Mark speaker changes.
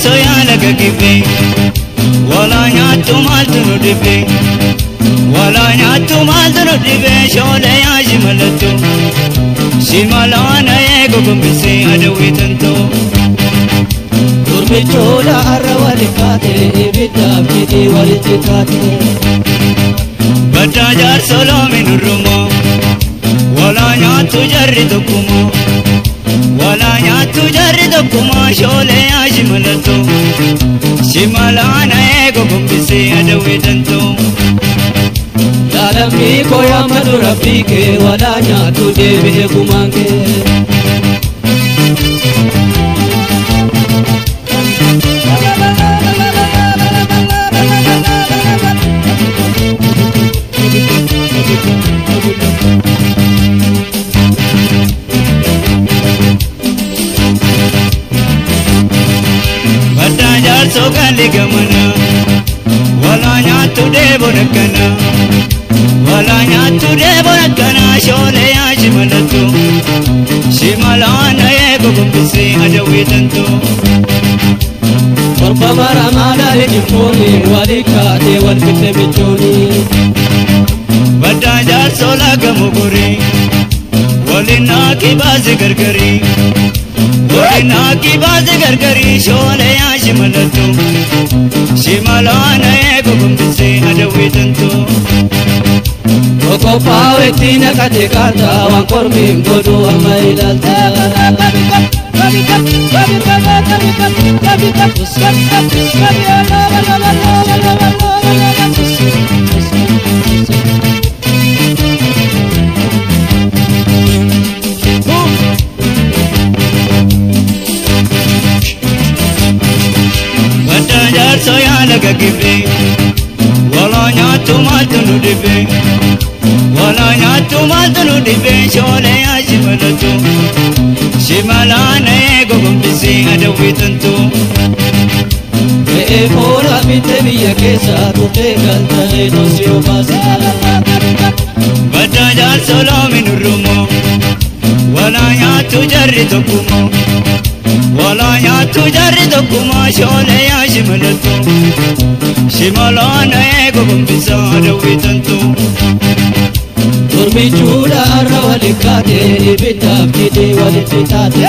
Speaker 1: jaarso yaala gagibe wala nyaattu maaltu nu dhibe wala nyaattu maaltu nu dhibe shoole yaashi malattu shimalaana eego gombise adawitanto
Speaker 2: Durbichoodha har'a walikaate ibiddaaf jedhee walitti taate
Speaker 1: baddaa jaarso loomi nurrumoo wala nyaattu jarri tokkumoo wala nyaattu jarri tokkumaa shoole yaashi malattu shimalaana eego gombise adawitanto
Speaker 2: Yaalamii koo yaammadhu rabbii kee wala nyaattu deebi'ee gumaan kee
Speaker 1: baddaa jaarso galli gamana wala nyaattu deebo nakkana wala nyaattu deebo nakkana shoole yaashi malattu shimalaana eego gombise adawitanto
Speaker 2: Torba mara maala ejimmooni walikaate walfitte michooni
Speaker 1: baddaa jaarso laga mogori walinaa kibaase gargari walinaa kibaase gargari shoole yaashi malattu shimalaana eego gombise adawitanto
Speaker 2: Okoppaa wetti naqate kaata waan kormiin godhu amma ilaalta
Speaker 1: baddaa jaarso yaala gagibe wala nyaattu maaltu nu dhibe wala nyaattu maaltu nu dhibe shoole yaashi malattu shimalaana eego gombise adawitanto
Speaker 2: Re'ee foora bitte biyya keessa tuutee galtalee noosii obaasa
Speaker 1: baddaa jaarso loomi nurrumoo wala nyaattu jarri tokkumoo wala nyaattu jarri tokkumaa shoole yaashi malattu shimalaana eego gombise adawitanto
Speaker 2: Durbichoodha har'a walikaate ibiddaaf jedhee walitti taate